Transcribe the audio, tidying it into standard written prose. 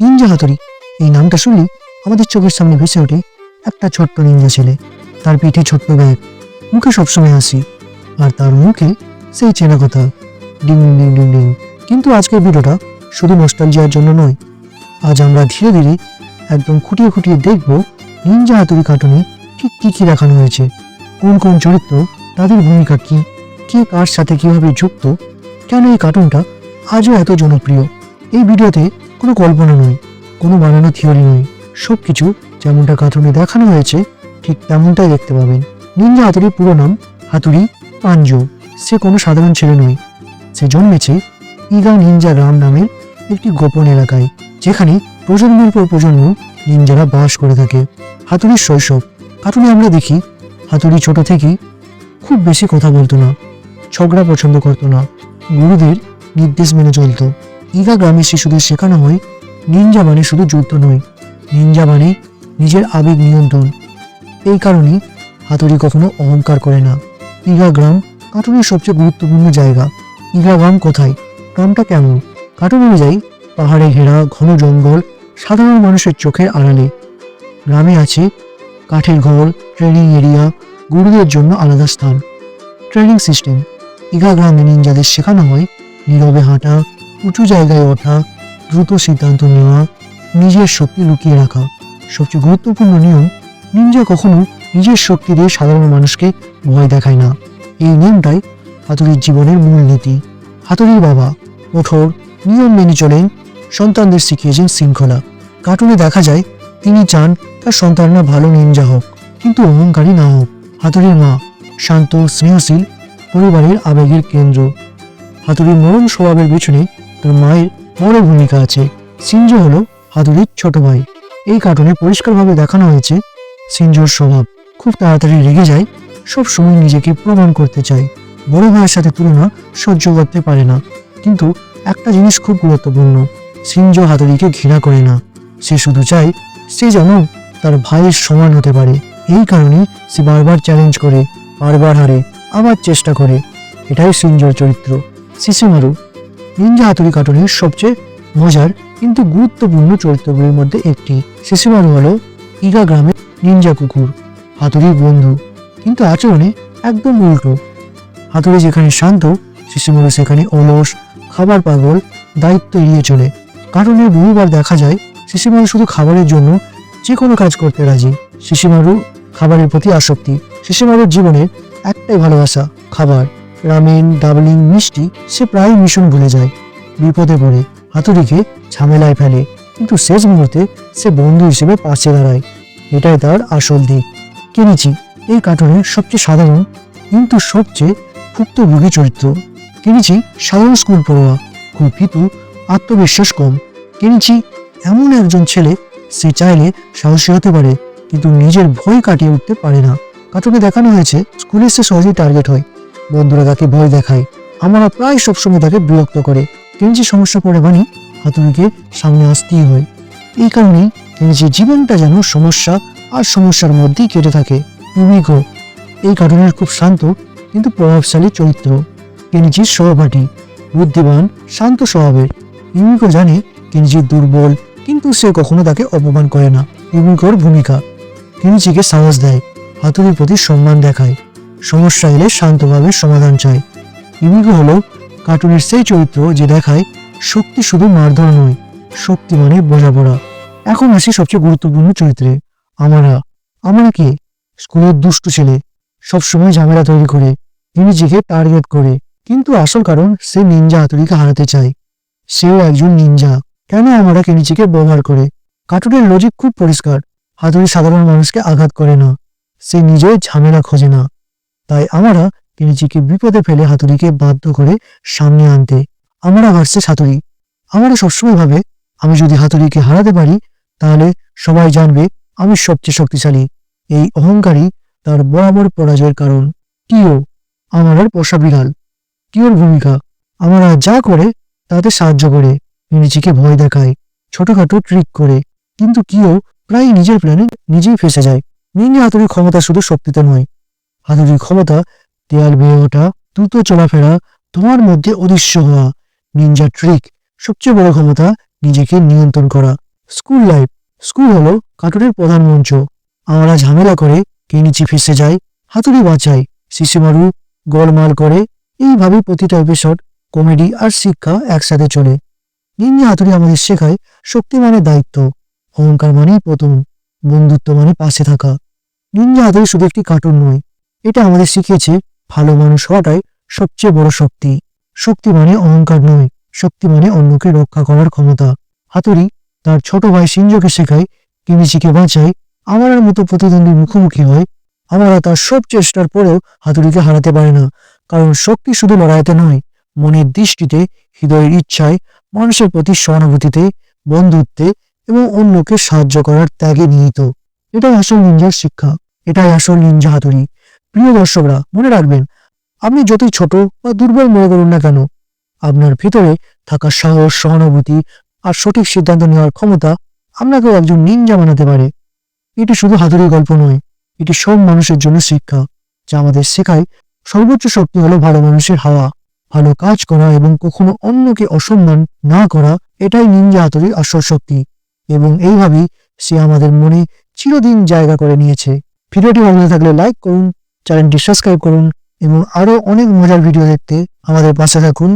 Ninja হাতুড়ি এই নামটা শুনলেই আমাদের চোখের সামনে ভেসে ওঠে একটা ছোট্ট নিনজা ছেলে, তার পিঠে ছোট্ট ব্যাগ, মুখে সবসময় হাসি, আর তার মুখে সেই চেনা কথা, ডিং ডিং ডিং ডিং। কিন্তু আজকের ভিডিওটা শুধু নস্টালজিয়ার জন্য নয়। আজ আমরা ধীরে ধীরে একদম খুঁটিয়ে খুঁটিয়ে দেখব নিনজা হাতুড়ি কার্টুনে ঠিক কী কী দেখানো হয়েছে, কোন কোন চরিত্র, তাদের ভূমিকা কী, কে কার সাথে কীভাবে যুক্ত, কেন এই কার্টুনটা আজও এত জনপ্রিয়। এই ভিডিওতে কোনো কল্পনা নয়, কোনো বানানো থিওরি নয়, সব কিছু যেমনটা কার্টুনে দেখানো হয়েছে ঠিক তেমনটাই দেখতে পাবেন। নিনজা হাতুড়ির পুরো নাম হাতুড়ি পাঞ্জো। সে কোনো সাধারণ ছেলে নয়, সে জন্মেছে ইগা নিনজা গ্রাম নামের একটি গোপন এলাকায়, যেখানে প্রজন্মের পর প্রজন্ম নিনজারা বাস করে থাকে। হাতুড়ির শৈশব। কার্টুনে আমরা দেখি হাতুড়ি ছোট থেকেই খুব বেশি কথা বলতো না, ঝগড়া পছন্দ করতো না, গুরুদের নির্দেশ মেনে চলত। ইগা গ্রামের শিশুদের শেখানো হয় নিনজা মানে শুধু যুদ্ধ নয়, নিনজা মানে নিজের আবেগ নিয়ন্ত্রণ। এই কারণেই হাতুড়ি কখনো অহংকার করে না। ইগা গ্রাম কার্টুনের সবচেয়ে গুরুত্বপূর্ণ জায়গা। ইগা গ্রাম কোথায়, গ্রামটা কেমন? কার্টুন অনুযায়ী পাহাড়ে ঘেরা ঘন জঙ্গল, সাধারণ মানুষের চোখের আড়ালে। গ্রামে আছে কাঠের ঘর, ট্রেনিং এরিয়া, গুরুদের জন্য আলাদা স্থান। Training system. ইগা গ্রামে নিনজাদের শেখানো হয় নীরবে হাঁটা, উঁচু জায়গায় ওঠা, দ্রুত সিদ্ধান্ত নেওয়া, নিজের শক্তি লুকিয়ে রাখা। সবচেয়ে গুরুত্বপূর্ণ নিয়ম, নিনজা কখনো নিজের শক্তি দিয়ে সাধারণ মানুষকে ভয় দেখায় না। এই নিয়মটাই হাতুড়ির জীবনের মূল নীতি। হাতুড়ির বাবা কঠোর, নিয়ম মেনে চলেন, সন্তানদের শিখিয়েছেন শৃঙ্খলা। কার্টুনে দেখা যায় তিনি চান তার সন্তানরা ভালো নিনজা হোক, কিন্তু অহংকারী না হোক। হাতুড়ির মা শান্ত, স্নেহশীল, পরিবারের আবেগের কেন্দ্র। হাতুড়ির নরম স্বভাবের পেছনে তার মায়ের বড় ভূমিকা আছে। সিনজো হলো হাতুড়ির ছোট ভাই। এই কার্টুনে পরিষ্কারভাবে দেখানো হয়েছে সিনজোর স্বভাব খুব তাড়াতাড়ি রেগে যায়, সব সময় নিজেকে প্রমাণ করতে চায়, বড় ভাইয়ের সাথে তুলনা সহ্য করতে পারে না। কিন্তু একটা জিনিস খুব গুরুত্বপূর্ণ, সিনজো হাতুড়িকে ঘৃণা করে না, সে শুধু চায় সে যেন তার ভাইয়ের সমান হতে পারে। এই কারণে সে বারবার চ্যালেঞ্জ করে, বারবার হারে, আবার চেষ্টা করে। এটাই সিনজোর চরিত্র। শিশিমারু নিনজা হাতুড়ি কার্টুনের সবচেয়ে মজার কিন্তু গুরুত্বপূর্ণ চরিত্রগুলির মধ্যে একটি। শিশিমারু হলো ইগা গ্রামের নিনজা কুকুর, হাতুড়ির বন্ধু, কিন্তু আচরণে একদম উল্টো। হাতুড়ি যেখানে শান্ত, শিশিমারু সেখানে অলস, খাবার পাগল, দায়িত্ব এড়িয়ে চলে। কার্টুনে বহুবার দেখা যায় শিশিমারু শুধু খাবারের জন্য যে কোনো কাজ করতে রাজি। শিশিমারু খাবারের প্রতি আসক্তি। শিশিমারুর জীবনের একটাই ভালোবাসা, খাবার। রামেন, ডাবলিং, মিষ্টি, সে প্রায় মিশন ভুলে যায়। বিপদে পড়ে হাতুড়িকে ঝামেলায় ফেলে, কিন্তু শেষ মুহূর্তে সে বন্ধু হিসেবে পাশে দাঁড়ায়। এটাই তার আসল দিক। কেনিচি এই কার্টুনের সবচেয়ে সাধারণ কিন্তু সবচেয়ে ভুক্তভোগী চরিত্র। কেনিচি সাধারণ স্কুল পড়ুয়া, খুব ভীতু, আত্মবিশ্বাস কম। কেনিচি এমন একজন ছেলে, সে চাইলে সাহসী হতে পারে, কিন্তু নিজের ভয় কাটিয়ে উঠতে পারে না। কার্টুনে দেখানো হয়েছে স্কুলে সে সহজেই টার্গেট হয়, বন্ধুরা তাকে ভয় দেখায়, আমরা প্রায় সবসময় তাকে বিরক্ত করে। কেনিচি সমস্যা পড়ে মানে হাতুড়িকে সামনে আসতেই হয়। এই কারণেই কেনিচির জীবনটা যেন সমস্যা আর সমস্যার মধ্যেই কেটে থাকে। ইউমিকো এই কার্টুনের খুব শান্ত কিন্তু প্রভাবশালী চরিত্র। কেনিচির সহপাঠী, বুদ্ধিমান, শান্ত স্বভাবের। ইউমিকো জানে কেনিচি দুর্বল, কিন্তু সে কখনো তাকে অপমান করে না। ইউমিকোর ভূমিকা, কেনিচিকে সাহস দেয়, হাতুড়ির প্রতি সম্মান দেখায়, সমস্যা এলে শান্তভাবে সমাধান চায়। ইউমিকো হলো কার্টুনের সেই চরিত্র যে দেখায় শক্তি শুধু মারধর নয়, শক্তি মানে বোঝাপড়া। এখন আসি সবচেয়ে গুরুত্বপূর্ণ চরিত্রে, আমারা। আমরা কে? স্কুলের দুষ্টু ছেলে, সবসময় ঝামেলা তৈরি করে, কেনিচিকে টার্গেট করে, কিন্তু আসল কারণ সে নিনজা হাতুড়িকে হারাতে চায়। সেও একজন নিনজা। কেন আমরা কেনিচিকে ব্যবহার করে? কার্টুনের লজিক খুব পরিষ্কার, হাতুড়ি সাধারণ মানুষকে আঘাত করে না, সে নিজে ঝামেলা খোঁজে না। তাই আমরা কেনিচিকে বিপদে ফেলে হাতুড়িকে বাধ্য করে সামনে আনতে। আমরা ভার্সেস হাতুড়ি। আমরা সবসময় ভাবে আমি যদি হাতুড়িকে হারাতে পারি তাহলে সবাই জানবে আমি সবচেয়ে শক্তিশালী। এই অহংকারী তার বরাবর পরাজয়ের কারণ। টিও আমাদের পোষা বিড়াল। টিওর ভূমিকা, আমরা যা করে তাতে সাহায্য করে, কেনিচিকে ভয় দেখায়, ছোটখাটো ট্রিক করে, কিন্তু কিও প্রায় নিজের প্ল্যানে নিজেই ফেসে যায়। নিনজা হাতুড়ির ক্ষমতা শুধু শক্তিতে নয়, হাতুড়ির ক্ষমতা দেয়াল বেয়ে ওঠা, দ্রুত চলাফেরা, তোমার মধ্যে অদৃশ্য হওয়া। নিনজা ট্রিক, সবচেয়ে বড় ক্ষমতা নিজেকে নিয়ন্ত্রণ করা। School life. স্কুল হলো কার্টুনের প্রধান মঞ্চ। আমরা ঝামেলা করে কে নিচে ফেসে যাই, হাতুড়ি বাঁচাই, শিশু মারু, গোলমাল করে, এইভাবেই প্রতিটা এপিসোড কমেডি আর শিক্ষা একসাথে চলে। নিনজা হাতুড়ি আমাদের শেখায় শক্তি মানে দায়িত্ব, অহংকার মানেই পতন, বন্ধুত্ব মানে পাশে থাকা। নিনজা হাতুড়ি শুধু একটি কার্টুন নয়, এটা আমাদের শিখিয়েছে ভালো মানুষ হওয়াটাই সবচেয়ে বড় শক্তি। শক্তি মানে অহংকার নয়, শক্তি মানে অন্যকে রক্ষা করার ক্ষমতা। হাতুড়ি তার ছোট ভাই সিনজোকে শেখায় কিমিচিকে বাঁচায়, আমাদের মতো প্রতিদ্বন্দ্বীর মুখোমুখি হয়। আমরা তার সব চেষ্টার পরেও হাতুড়িকে হারাতে পারে না, কারণ শক্তি শুধু লড়াইতে নয়, মনের দৃষ্টিতে, হৃদয়ের ইচ্ছায়, মানুষের প্রতি সহানুভূতিতে, বন্ধুত্বে এবং অন্যকে সাহায্য করার ত্যাগে নিহিত। এটাই আসল নিনজার শিক্ষা, এটাই আসল নিনজা হাতুড়ি। প্রিয় দর্শকরা, মনে রাখবেন, আপনি যতই ছোট বা দুর্বল মনে করুন না কেন, আপনার ভিতরে থাকা সাহস, সহানুভূতি আর সঠিক সিদ্ধান্ত নেওয়ার ক্ষমতা আপনাকেও একজন নিনজা বানাতে পারে। এটি শুধু হাতুড়ির গল্প নয়, এটি সব মানুষের জন্য শিক্ষা, যা আমাদের শেখায় সর্বোচ্চ শক্তি হলো ভালো মানুষের হাওয়া, ভালো কাজ করা এবং কখনো অন্যকে অসম্মান না করা। এটাই নিনজা হাতুড়ির আসল শক্তি, এবং এইভাবেই সে আমাদের মনে চিরদিন জায়গা করে নিয়েছে। ভিডিওটি ভালো লেগে থাকলে লাইক করুন, চ্যানেলটি সাবস্ক্রাইব করুন এবং আরো অনেক মজার ভিডিও দেখতে আমাদের পাশে থাকুন।